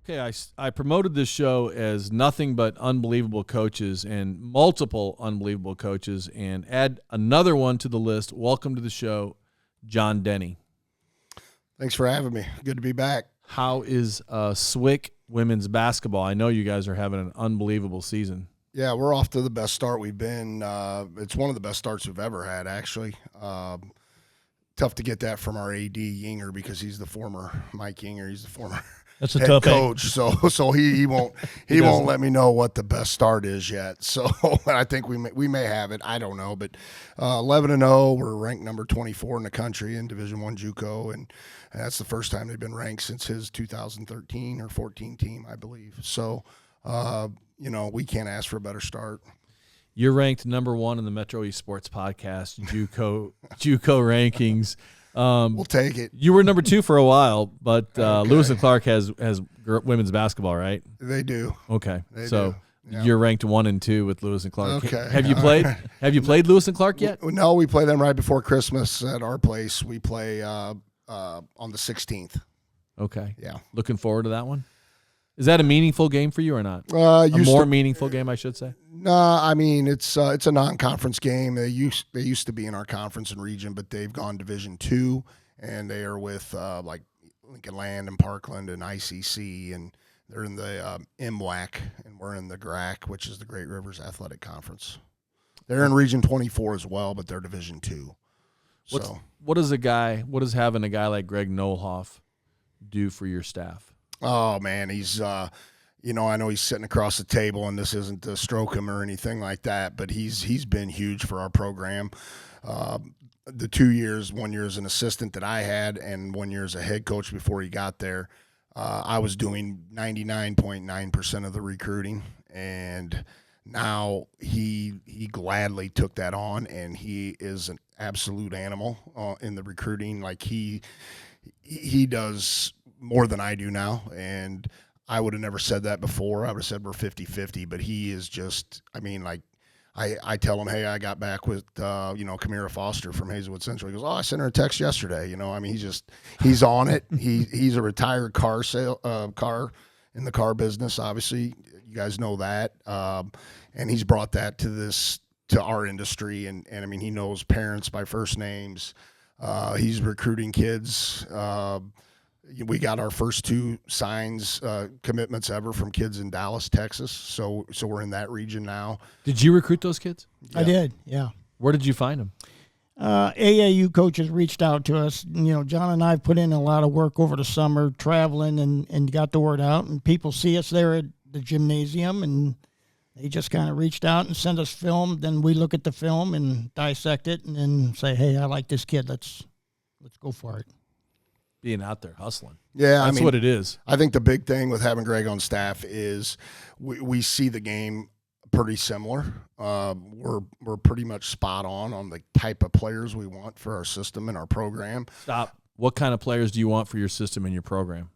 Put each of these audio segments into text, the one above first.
Okay, I promoted this show as nothing but unbelievable coaches and multiple unbelievable coaches, and add another one to the list. Welcome to the show, John Denney. Thanks for having me. Good to be back. How is SWIC women's basketball? I know you guys are having an unbelievable season. Yeah, we're off to the best start we've been. It's one of the best starts we've ever had, actually. Tough to get that from our AD Yinger because he's the former Mike Yinger. He's the former That's a head tough coach. So he won't let me know what the best start is yet. So I think we may have it. I don't know, but 11-0. We're ranked number 24 in the country in Division I JUCO, and that's the first time they've been ranked since his 2013 or 14 team, I believe. So we can't ask for a better start. You're ranked number 1 in the Metro East Sports Podcast JUCO rankings. We'll take it. You were number 2 for a while, but okay. Lewis and Clark has women's basketball, right? They do. Okay, they so do. Yeah. You're ranked 1 and 2 with Lewis and Clark. Okay. Have you played? Have you played Lewis and Clark yet? No, we play them right before Christmas at our place. We play on the 16th. Okay. Yeah. Looking forward to that one. Is that a meaningful game for you or not? A more meaningful game, I should say. No, I mean it's a non-conference game. They used to be in our conference and region, but they've gone Division II, and they are with like Lincoln Land and Parkland and ICC, and they're in the MWAC, and we're in the GRAC, which is the Great Rivers Athletic Conference. They're in Region 24 as well, but they're Division II. What does having a guy like Greg Nolhoff do for your staff? Oh man, he's I know he's sitting across the table, and this isn't to stroke him or anything like that, but he's been huge for our program. The 2 years, 1 year as an assistant that I had, and 1 year as a head coach before he got there, I was doing 99.9% of the recruiting, and now he gladly took that on, and he is an absolute animal in the recruiting. Like he does more than I do now, and I would have never said that before. I would have said we're 50-50, but he is just, I tell him, hey, I got back with, Kamira Foster from Hazelwood Central. He goes, I sent her a text yesterday. He's on it. He's a retired car in the car business, obviously. You guys know that. And he's brought that to our industry. And he knows parents by first names. He's recruiting kids. We got our first 2 commitments ever from kids in Dallas, Texas. So we're in that region now. Did you recruit those kids? Yeah. I did, yeah. Where did you find them? AAU coaches reached out to us. John and I have put in a lot of work over the summer, traveling and got the word out. And people see us there at the gymnasium, and they just kind of reached out and sent us film. Then we look at the film and dissect it, and then say, hey, I like this kid. Let's go for it. Being out there hustling. Yeah, that's what it is. I think the big thing with having Greg on staff is we see the game pretty similar. We're pretty much spot on the type of players we want for our system and our program. Stop. What kind of players do you want for your system and your program?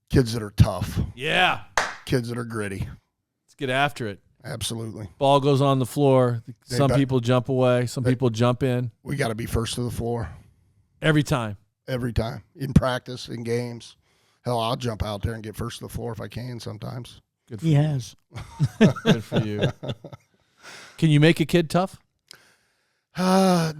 Kids that are tough. Yeah. Kids that are gritty. Let's get after it. Absolutely. Ball goes on the floor. Some people jump away. Some people jump in. We got to be first to the floor. Every time. Every time. In practice, in games. Hell, I'll jump out there and get first to the floor if I can sometimes. Good for he you. Has. Good for you. Can you make a kid tough? I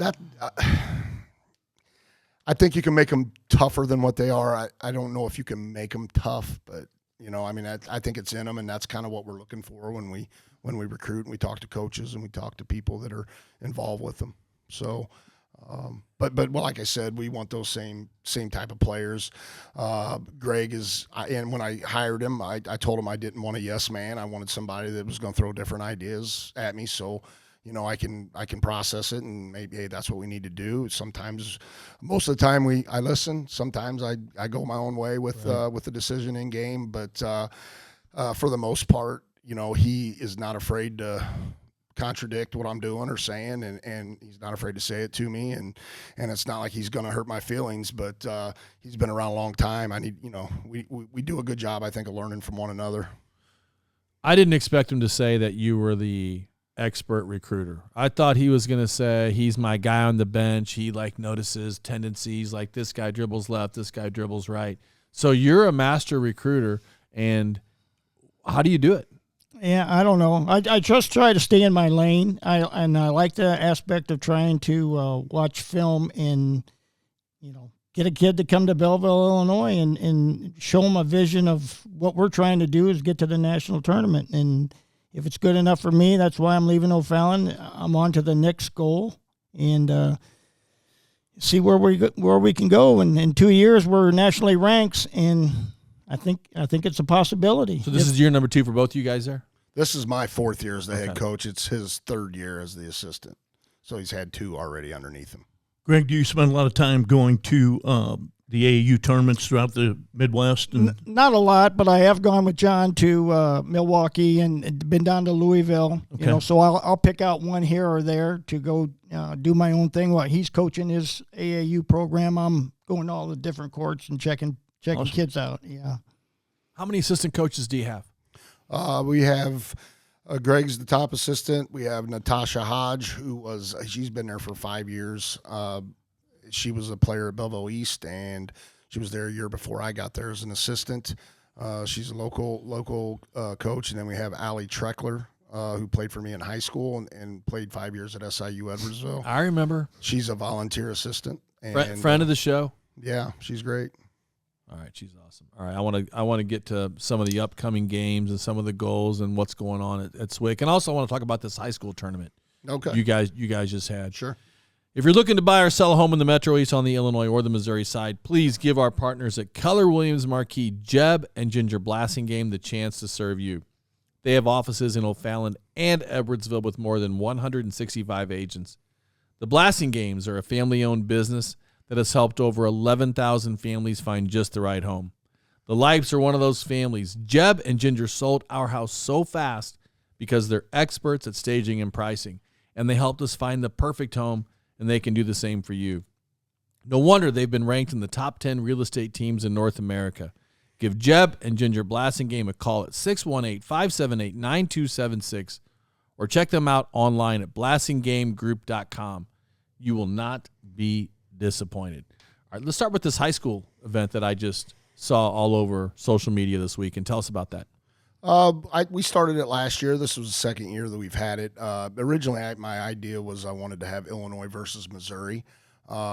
think you can make them tougher than what they are. I don't know if you can make them tough, but I think it's in them, and that's kind of what we're looking for when we recruit and we talk to coaches and we talk to people that are involved with them. So, but like I said, we want those same type of players. Greg and when I hired him, I told him I didn't want a yes man. I wanted somebody that was going to throw different ideas at me. So, I can process it, and maybe, hey, that's what we need to do. Sometimes, most of the time I listen. Sometimes I go my own way with the decision in game. But for the most part, he is not afraid to contradict what I'm doing or saying, and he's not afraid to say it to me, and it's not like he's going to hurt my feelings, but he's been around a long time. We do a good job, I think, of learning from one another. I didn't expect him to say that you were the expert recruiter. I thought he was going to say he's my guy on the bench. He notices tendencies, like this guy dribbles left, this guy dribbles right. So you're a master recruiter, And how do you do it? Yeah, I don't know. I just try to stay in my lane. I like the aspect of trying to watch film and, get a kid to come to Belleville, Illinois, and show them a vision of what we're trying to do is get to the national tournament. And if it's good enough for me, that's why I'm leaving O'Fallon. I'm on to the next goal and see where we can go. And in 2 years, we're nationally ranked, and I think it's a possibility. So this is year number 2 for both of you guys there? This is my 4th year as the head coach. It's his 3rd year as the assistant. So he's had 2 already underneath him. Greg, do you spend a lot of time going to the AAU tournaments throughout the Midwest? Not a lot, but I have gone with John to Milwaukee and been down to Louisville. Okay. So I'll pick out one here or there to go do my own thing. While he's coaching his AAU program, I'm going to all the different courts and checking Awesome. kids out. Yeah. How many assistant coaches do you have? We have Greg's the top assistant. We have Natasha Hodge, she's been there for 5 years. She was a player at Belleville East, and she was there a year before I got there as an assistant. She's a local coach. And then we have Allie Treckler, who played for me in high school and played 5 years at SIU Edwardsville. I remember. She's a volunteer assistant. And, Friend of the show. Yeah, she's great. All right, she's awesome. All right, I want to get to some of the upcoming games and some of the goals and what's going on at SWIC, and also I want to talk about this high school tournament. Okay, you guys just had. Sure. If you're looking to buy or sell a home in the Metro East on the Illinois or the Missouri side, please give our partners at Keller Williams Marquis Jeb and Ginger Blassingame the chance to serve you. They have offices in O'Fallon and Edwardsville with more than 165 agents. The Blassingames are a family-owned business that has helped over 11,000 families find just the right home. The Lipes are one of those families. Jeb and Ginger sold our house so fast because they're experts at staging and pricing, and they helped us find the perfect home, and they can do the same for you. No wonder they've been ranked in the top 10 real estate teams in North America. Give Jeb and Ginger Blassingame a call at 618-578-9276 or check them out online at blassingamegroup.com. You will not be disappointed. All right, let's start with this high school event that I just saw all over social media this week, and tell us about that. We started it last year. This was the 2nd year that we've had it. Originally, my idea was I wanted to have Illinois versus Missouri.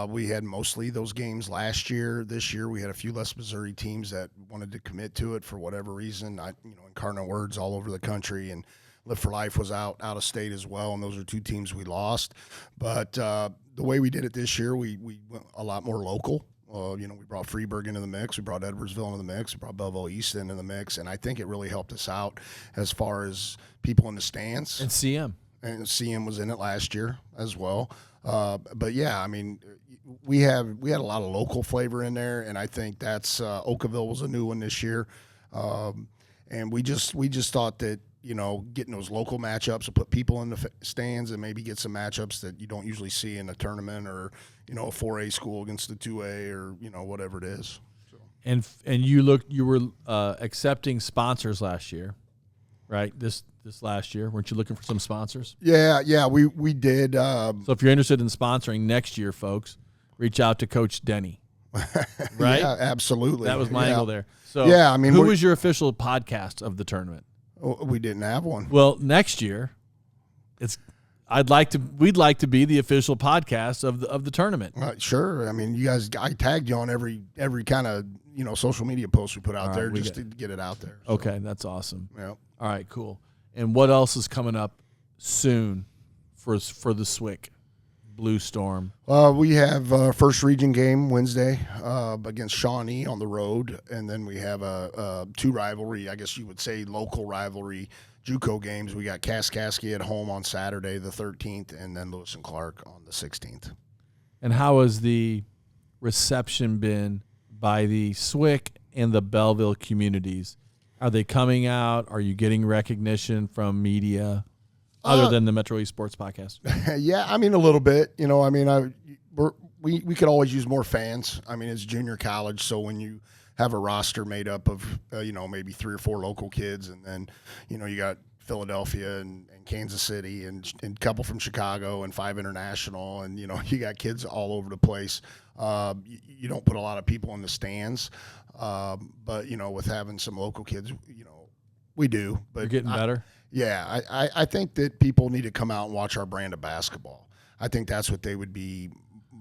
We had mostly those games last year. This year, we had a few less Missouri teams that wanted to commit to it for whatever reason. Incarnate Words all over the country, and Live for Life was out of state as well, and those are 2 teams we lost. But the way we did it this year, we went a lot more local. We brought Freeburg into the mix. We brought Edwardsville into the mix. We brought Belleville East into the mix. And I think it really helped us out as far as people in the stands. And CM. And CM was in it last year as well. But, yeah, I mean, we had a lot of local flavor in there, and I think that's Oakville was a new one this year. And we just thought that, getting those local matchups and put people in the stands and maybe get some matchups that you don't usually see in a tournament or, a 4A school against the 2A or, whatever it is. So. And you were accepting sponsors last year, right? This last year, weren't you looking for some sponsors? Yeah, we did. So if you're interested in sponsoring next year, folks, reach out to Coach Denney. Right? Yeah, absolutely. That was my angle there. So yeah, I mean, who was your official podcast of the tournament? We didn't have one. Well, next year, we'd like to be the official podcast of the tournament. Sure. I mean, you guys, I tagged you on every kind of social media post we put out there just to get it out there. So. Okay, that's awesome. Yeah. All right, cool. And what else is coming up soon for the SWIC Blue Storm? We have our first region game Wednesday against Shawnee on the road, and then we have 2 rivalry, I guess you would say local rivalry, JUCO games. We got Kaskaskia at home on Saturday the 13th, and then Lewis and Clark on the 16th. And how has the reception been by the SWIC and the Belleville communities? Are they coming out? Are you getting recognition from media other than the Metro East Sports Podcast? Yeah, I mean, a little bit. We could always use more fans. I mean, it's junior college, so when you have a roster made up of, maybe 3 or 4 local kids, and then, you got Philadelphia and Kansas City and a couple from Chicago and 5 international. And, you know, you got kids all over the place. You don't put a lot of people in the stands. But, you know, with having some local kids, you know, we do. But You're getting better? Yeah. I think that people need to come out and watch our brand of basketball. I think that's what they would be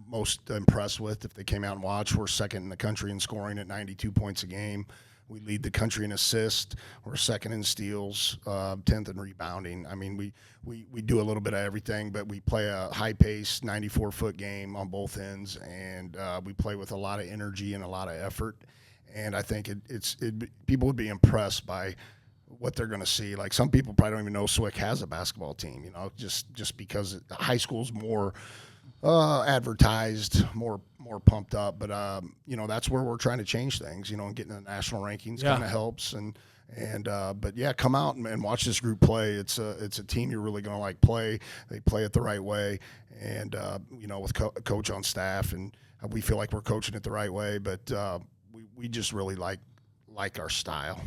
most impressed with if they came out and watched. We're second in the country in scoring at 92 points a game. We lead the country in assists. We're second in steals, 10th in rebounding. I mean, we do a little bit of everything, but we play a high-paced 94-foot game on both ends, and we play with a lot of energy and a lot of effort. And I think people would be impressed by what they're going to see. Like, some people probably don't even know SWIC has a basketball team, you know, just because high school's more advertised, more pumped up, but you know, that's where we're trying to change things, you know, and getting the national rankings kind of helps. But yeah, come out and watch this group play. It's a team you're really going to like play. They play it the right way, and you know, with a coach on staff, and we feel like we're coaching it the right way. But we just really like our style.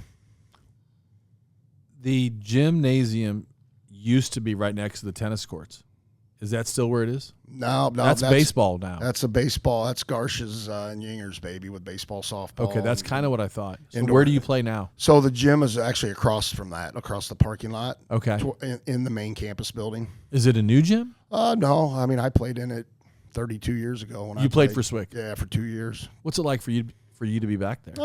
The gymnasium used to be right next to the tennis courts. Is that still where it is? No, that's baseball now. That's a baseball. That's Garsh's and Yinger's baby with baseball, softball. Okay, that's kind of what I thought. So indoor. Where do you play now? So the gym is actually across from that, across the parking lot. Okay. In the main campus building. Is it a new gym? No. I mean, I played in it 32 years ago. When you played for SWIC? Yeah, for 2 years. What's it like for you to be back there?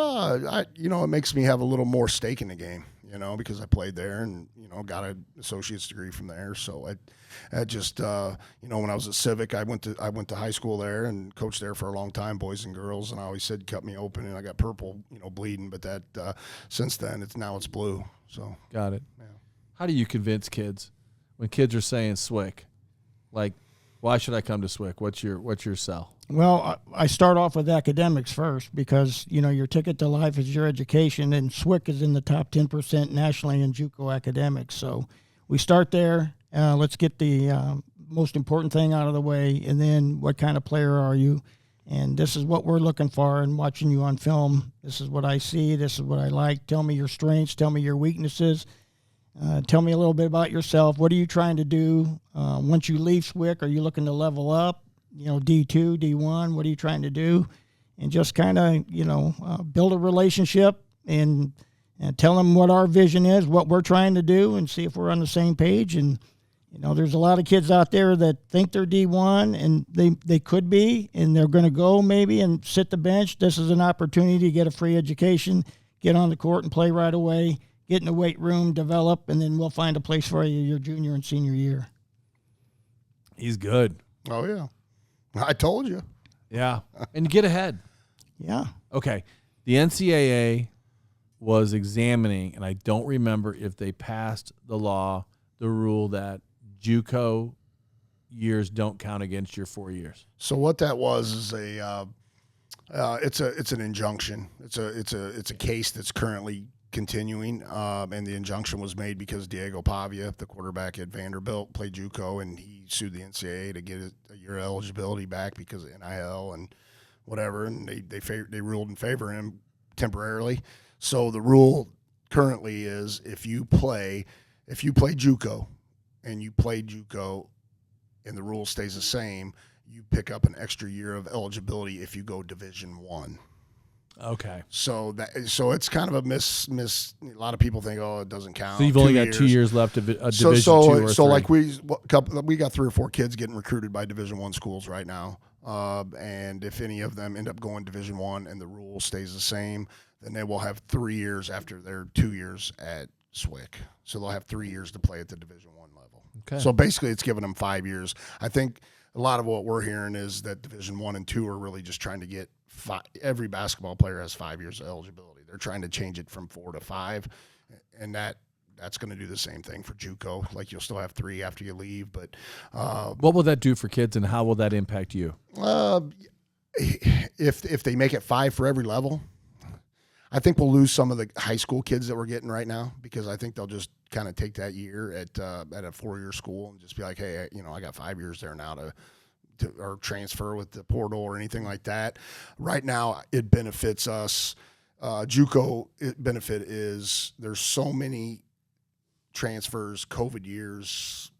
You know, it makes me have a little more stake in the game, you know, because I played there and, you know, got an associate's degree from there. So I just, you know, when I was at Civic, I went to high school there and coached there for a long time, boys and girls. And I always said, cut me open, and I got purple, you know, bleeding. But that, since then, it's blue. So. Got it. Yeah. How do you convince kids when kids are saying SWIC? Like, why should I come to SWIC? What's your sell? Well, I start off with academics first because, you know, your ticket to life is your education, and SWIC is in the top 10% nationally in JUCO academics. So we start there. Let's get the most important thing out of the way, and then what kind of player are you? And this is what we're looking for, and watching you on film. This is what I see. This is what I like. Tell me your strengths. Tell me your weaknesses. Tell me a little bit about yourself. What are you trying to do? Once you leave SWIC, are you looking to level up? You know, D2, D1, what are you trying to do? And just kind of, you know, build a relationship and tell them what our vision is, what we're trying to do, and see if we're on the same page. And, you know, there's a lot of kids out there that think they're D1, and they could be, and they're going to go maybe and sit the bench. This is an opportunity to get a free education, get on the court and play right away, get in the weight room, develop, and then we'll find a place for you your junior and senior year. He's good. Oh, yeah. I told you. Yeah. And get ahead. Yeah. Okay. The NCAA was examining, and I don't remember if they passed the rule that JUCO years don't count against your 4 years. So what that was is it's an injunction. It's a case that's currently continuing, and the injunction was made because Diego Pavia, the quarterback at Vanderbilt, played JUCO, and he sued the NCAA to get a year eligibility back because of NIL and whatever, and they ruled in favor of him temporarily. So the rule currently is if you play JUCO and you play JUCO and the rule stays the same, you pick up an extra year of eligibility if you go Division I. Okay. So it's kind of a miss. A lot of people think, oh, it doesn't count. So you've only got 2 years left of Division II or so III. like we got 3 or 4 kids getting recruited by Division I schools right now, and if any of them end up going Division I and the rule stays the same, then they will have 3 years after their 2 years at SWIC. So they'll have 3 years to play at the Division I level. Okay. So basically, it's giving them 5 years. I think a lot of what we're hearing is that Division I and II are really just trying to get every basketball player has 5 years of eligibility. They're trying to change it from 4 to 5, and that's going to do the same thing for JUCO. Like, you'll still have 3 after you leave, but what will that do for kids, and how will that impact you? If they make it 5 for every level, I think we'll lose some of the high school kids that we're getting right now, because I think they'll just kind of take that year at a 4-year school and just be like, hey, you know, I got 5 years there now to or transfer with the portal or anything like that. Right now, it benefits us. JUCO benefit is there's so many transfers, COVID years,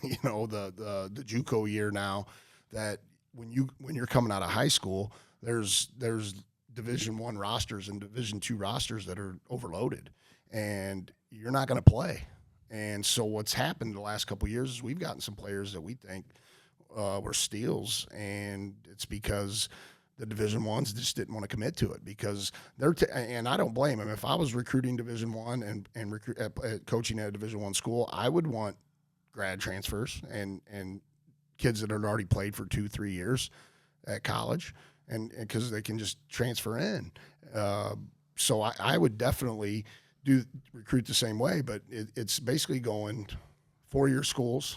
the JUCO year now, that when you're coming out of high school, there's Division I rosters and Division II rosters that are overloaded, and you're not going to play. And so what's happened the last couple of years is we've gotten some players that we think were steals, and it's because the Division I's just didn't want to commit to it, because and I don't blame them. If I was recruiting Division I and coaching at a Division I school, I would want grad transfers and kids that had already played for 2-3 years at college, and because they can just transfer in. So I would definitely recruit the same way, but it's basically going 4-year schools,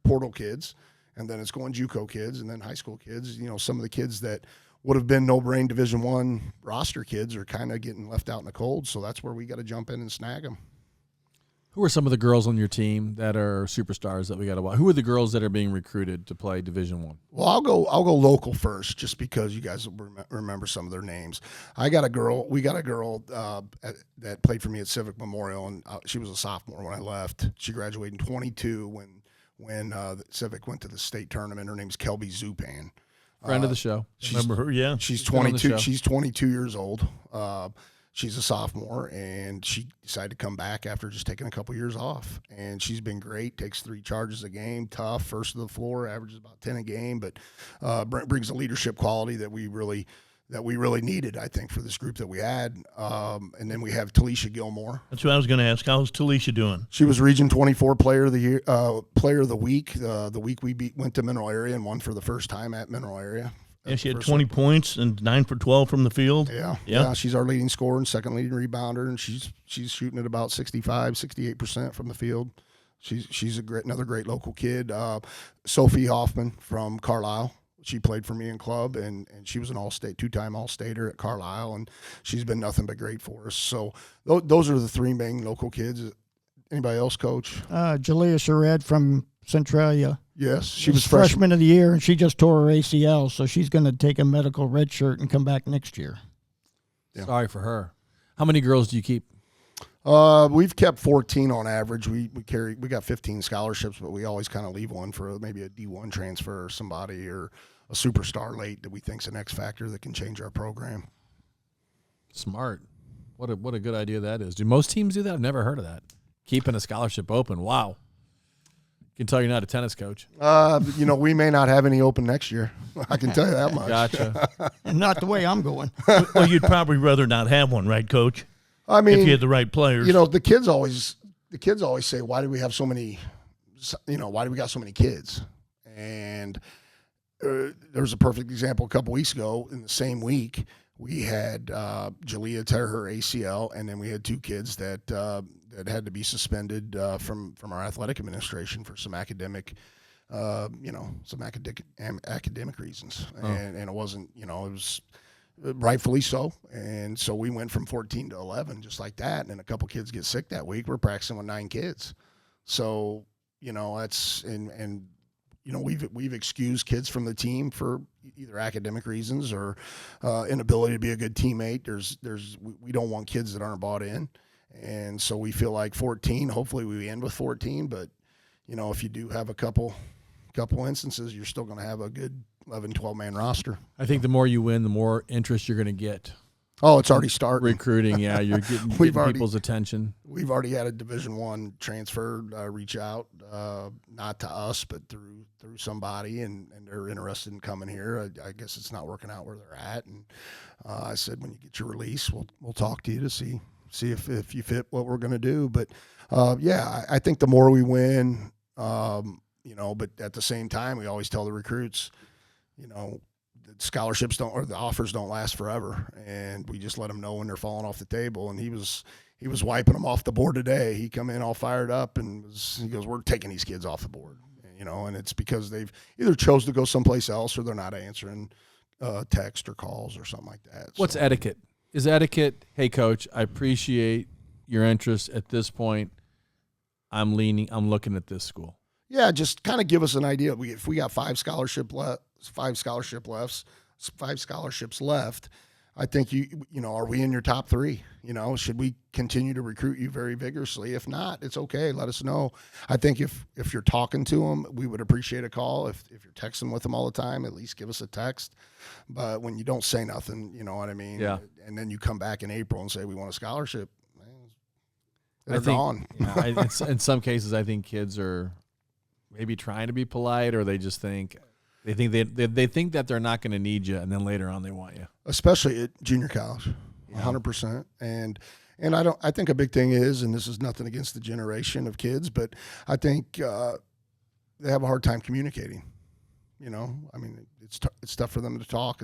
portal kids, and then it's going JUCO kids, and then high school kids. Some of the kids that would have been no-brain Division I roster kids are kind of getting left out in the cold, so that's where we got to jump in and snag them. Who are some of the girls on your team that are superstars that we got to watch? Who are the girls that are being recruited to play Division I? Well, I'll go local first, just because you guys will remember some of their names. We got a girl that played for me at Civic Memorial, and she was a sophomore when I left. She graduated in 22 when Civic went to the state tournament. Her name's Kelby Zupan. Friend of the show. Remember her? Yeah. She's 22. She's 22 years old. She's a sophomore, and she decided to come back after just taking a couple years off. And she's been great, takes 3 charges a game, tough, first of the floor, averages about 10 a game, but brings a leadership quality that we really needed, I think, for this group that we had. And then we have Talisha Gilmore. That's what I was going to ask. How's Talisha doing? She was Region 24 Player of the Year, Player of the Week. The week we went to Mineral Area and won for the first time at Mineral Area. Yeah, she had 20 points and 9 for 12 from the field. Yeah. She's our leading scorer and second leading rebounder, and she's shooting at about 68% from the field. She's another great local kid. Sophie Hoffman from Carlisle. She played for me in club, and she was an all-state, 2-time all-stater at Carlisle, and she's been nothing but great for us. So those are the 3 main local kids. Anybody else, Coach? Jalea Shared from Centralia. Yes, she was freshman of the year, and she just tore her ACL, so she's going to take a medical red shirt and come back next year. Yeah. Sorry for her. How many girls do you keep? We've kept 14 on average. We got 15 scholarships, but we always kind of leave one for maybe a D1 transfer or somebody, or a superstar late that we think's an X factor that can change our program. Smart. What a good idea that is. Do most teams do that? I've never heard of that. Keeping a scholarship open. Wow. Can tell you're not a tennis coach. We may not have any open next year. I can tell you that much. Gotcha. And not the way I'm going. Well, you'd probably rather not have one, right, Coach? I mean, if you had the right players. The kids always say, why do we have so many, why do we got so many kids? And there was a perfect example a couple weeks ago. In the same week, we had Jalea tear her ACL, and then we had 2 kids that had to be suspended from our athletic administration for some academic reasons. Oh. And it wasn't, it was rightfully so. And so we went from 14 to 11 just like that. And then a couple kids get sick that week. We're practicing with 9 kids. So, that's we've excused kids from the team for either academic reasons or inability to be a good teammate. We don't want kids that aren't bought in. And so we feel like 14, hopefully we end with 14, but if you do have a couple instances, you're still going to have a good 11, 12-man roster. I think the more you win, the more interest you're going to get. Oh, it's already starting. Recruiting, yeah. You're getting people's attention. We've already had a Division I transfer reach out, not to us, but through somebody, and they're interested in coming here. I guess it's not working out where they're at. And I said, when you get your release, we'll talk to you to see if you fit what we're going to do. But, I think the more we win, but at the same time, we always tell the recruits, the scholarships the offers don't last forever, and we just let them know when they're falling off the table. And he was wiping them off the board today. He come in all fired up and he goes, "We're taking these kids off the board," and it's because they've either chose to go someplace else or they're not answering text or calls or something like that. What's etiquette? Is etiquette, hey, Coach, I appreciate your interest at this point. I'm looking at this school. Yeah, just kind of give us an idea. If we got 5 scholarships left, I think are we in your top 3? Should we continue to recruit you very vigorously? If not, it's okay. Let us know. I think if you're talking to them, we would appreciate a call. If you're texting with them all the time, at least give us a text. But when you don't say nothing, you know what I mean? Yeah. And then you come back in April and say, we want a scholarship. They're I think, gone. In some cases, I think kids are maybe trying to be polite, or they just think they think that they're not going to need you, and then later on they want you. Especially at junior college, 100%. And I think a big thing is, and this is nothing against the generation of kids, but I think they have a hard time communicating. It's tough for them to talk.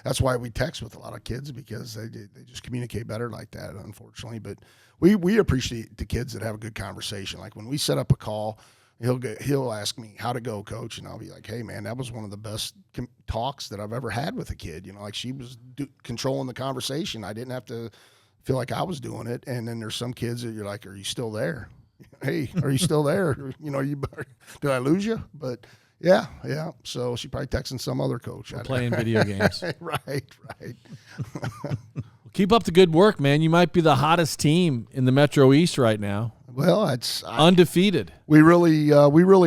That's why we text with a lot of kids, because they just communicate better like that, unfortunately. But we appreciate the kids that have a good conversation. Like when we set up a call, he'll ask me, "How'd it go, coach?" And I'll be like, "Hey, man, that was one of the best talks that I've ever had with a kid." Like she was controlling the conversation. I didn't have to feel like I was doing it. And then there's some kids that you're like, "Are you still there? Hey, are you still there? Did I lose you?" But yeah. So she probably texting some other coach. Playing video games. Right. Keep up the good work, man. You might be the hottest team in the Metro East right now. Well, it's undefeated. We really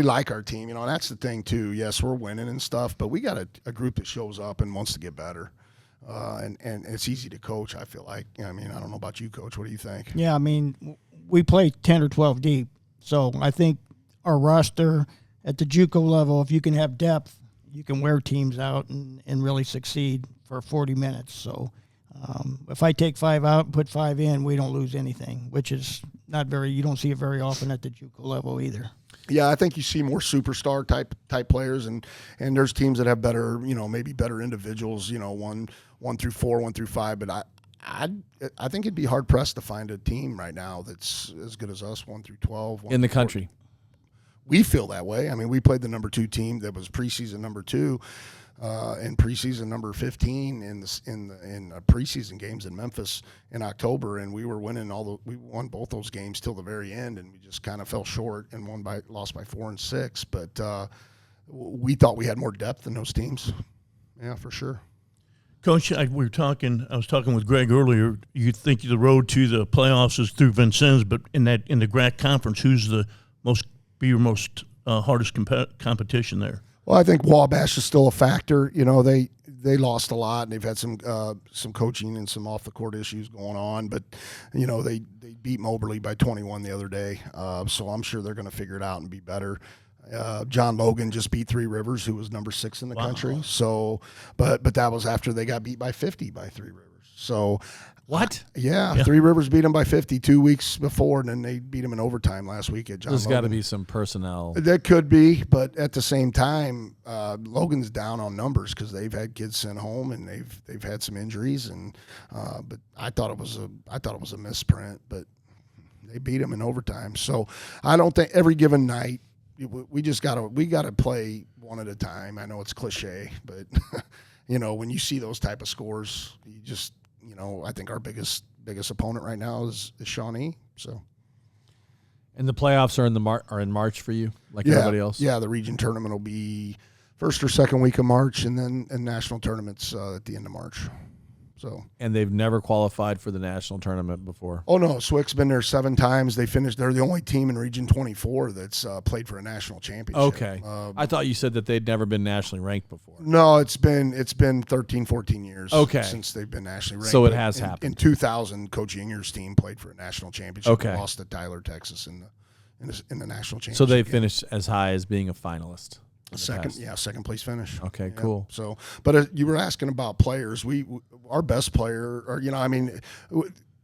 like our team. That's the thing too. Yes, we're winning and stuff, but we got a group that shows up and wants to get better. And it's easy to coach, I feel like. I don't know about you, Coach. What do you think? Yeah, we play 10 or 12 deep. So I think our roster at the JUCO level, if you can have depth, you can wear teams out and really succeed for 40 minutes. So if I take 5 out and put 5 in, we don't lose anything, which is you don't see it very often at the JUCO level either. Yeah, I think you see more superstar type players, and there's teams that have better, maybe better individuals, 1 through 4, 1 through 5. But I think it'd be hard pressed to find a team right now that's as good as us, 1 through 12 in the country. We feel that way. We played the number 2 team that was preseason number 2. In preseason number 15 in preseason games in Memphis in October, and we were winning we won both those games till the very end, and we just kind of fell short and lost by 4 and 6. But we thought we had more depth than those teams. Yeah, for sure. Coach, I was talking with Greg earlier. You think the road to the playoffs is through Vincennes, but in the GRAC conference, who's your most hardest competition there? Well, I think Wabash is still a factor. They lost a lot, and they've had some coaching and some off the court issues going on. But they beat Moberly by 21 the other day, so I'm sure they're going to figure it out and be better. John Logan just beat Three Rivers, who was number 6 in the country. So, but that was after they got beat by 50 by Three Rivers. So. What? Yeah, Three Rivers beat them by 50 2 weeks before, and then they beat them in overtime last week at John Logan. There's got to be some personnel. That could be, but at the same time, Logan's down on numbers because they've had kids sent home and they've had some injuries, and but I thought it was a misprint, but they beat them in overtime. So I don't think every given night we gotta play one at a time. I know it's cliche, but when you see those type of scores, you just. I think our biggest opponent right now is Shawnee. So, and the playoffs are in March for you, like everybody else. Yeah, the region tournament will be first or second week of March, and then national tournaments at the end of March. So, and they've never qualified for the national tournament before. Oh no, SWIC's been there 7 times. They're the only team in Region 24 that's played for a national championship. Okay, I thought you said that they'd never been nationally ranked before. No, it's been 13, 14 years. Since they've been nationally ranked. So it has happened. In 2000, Coach Yinger's team played for a national championship. Okay, and lost to Tyler, Texas in the national championship. So they finished as high as being a finalist. Second place finish. Okay, cool. So, but you were asking about players. Our best player,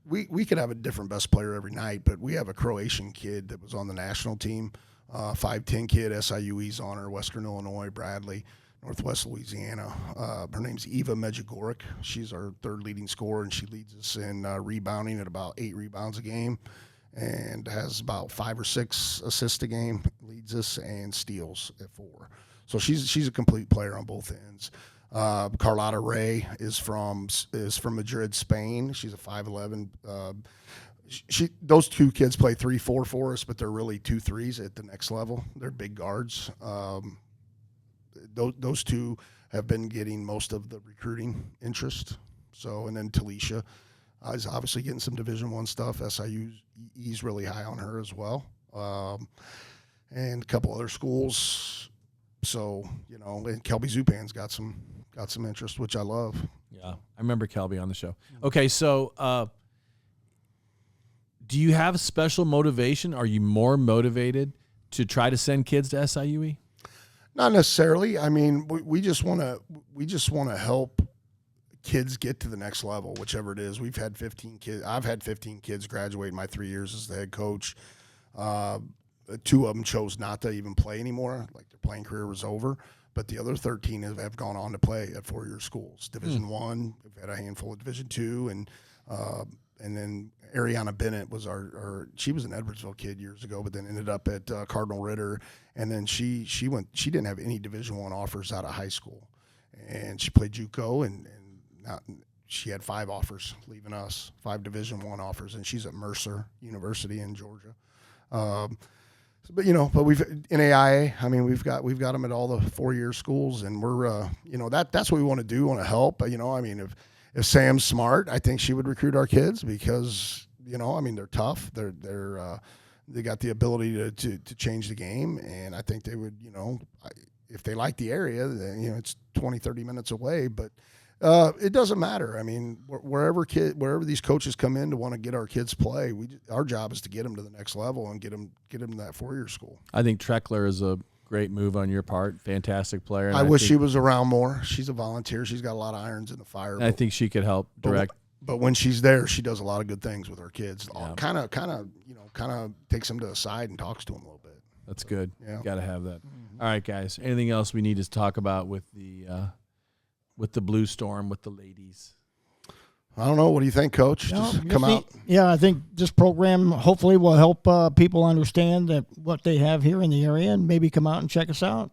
we could have a different best player every night, but we have a Croatian kid that was on the national team, 5'10" kid, SIUE's on her, Western Illinois, Bradley, Northwest Louisiana. Her name's Eva Medjugorje. She's our 3rd leading scorer, and she leads us in rebounding at about 8 rebounds a game, and has about 5 or 6 assists a game, leads us, and steals at 4. So she's a complete player on both ends. Carlotta Ray is from Madrid, Spain. She's a 5'11". Those 2 kids play 3-4 for us, but they're really 2-3s at the next level. They're big guards. Those 2 have been getting most of the recruiting interest. So, and then Talisha is obviously getting some Division I stuff. SIU's really high on her as well, and a couple other schools. So, you know, and Kelby Zupan's got some interest, which I love. Yeah, I remember Kelby on the show. Okay, so do you have special motivation? Are you more motivated to try to send kids to SIUE? Not necessarily. I mean, we just want to help kids get to the next level, whichever it is. We've had 15 kids. I've had 15 kids graduate in my 3 years as the head coach. 2 of them chose not to even play anymore, like their playing career was over. But the other 13 have gone on to play at 4-year schools. Division I, we've had a handful of Division II, and then Ariana Bennett was she was an Edwardsville kid years ago, but then ended up at Cardinal Ritter, and then she didn't have any Division I offers out of high school, and she played JUCO, and she had 5 offers leaving us, 5 Division I offers, and she's at Mercer University in Georgia. But we've in AIA. I mean, we've got them at all the 4-year schools, and we're that's what we want to do. Want to help. I mean, if Sam's smart, I think she would recruit our kids because they're tough. They got the ability to change the game, and I think they would. If they like the area, then it's 20, 30 minutes away, but. It doesn't matter. I mean, wherever these coaches come in to want to get our kids play, our job is to get them to the next level and get them to that 4-year school. I think Treckler is a great move on your part. Fantastic player. I wish she was around more. She's a volunteer. She's got a lot of irons in the fire. I think she could help direct. But when she's there, she does a lot of good things with her kids. Yeah. Kind of takes them to the side and talks to them a little bit. That's good. Yeah. Got to have that. All right, guys. Anything else we need to talk about with the Blue Storm, with the ladies? I don't know. What do you think, Coach? Just come out. Yeah, I think this program hopefully will help people understand what they have here in the area, and maybe come out and check us out.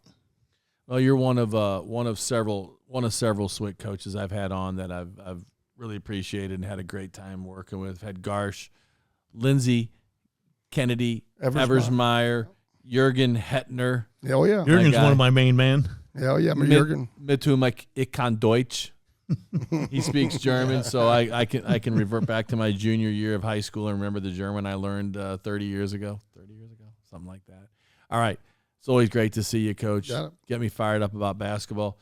Well, you're one of several SWIC coaches I've had on that I've really appreciated and had a great time working with. I've had Garsh, Lindsay, Kennedy, Eversmeyer, Jürgen Hettner. Oh yeah, Jürgen's one of my main men. Yeah, Jürgen. Mit whom ich kann Deutsch. He speaks German, so I can revert back to my junior year of high school and remember the German I learned 30 years ago, something like that. All right. It's always great to see you, Coach. Get me fired up about basketball.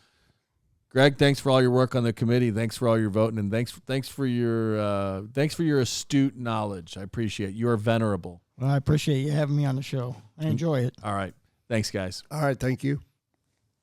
Greg, thanks for all your work on the committee. Thanks for all your voting, and thanks for your astute knowledge. I appreciate it. You are venerable. Well, I appreciate you having me on the show. I enjoy it. All right. Thanks, guys. All right. Thank you.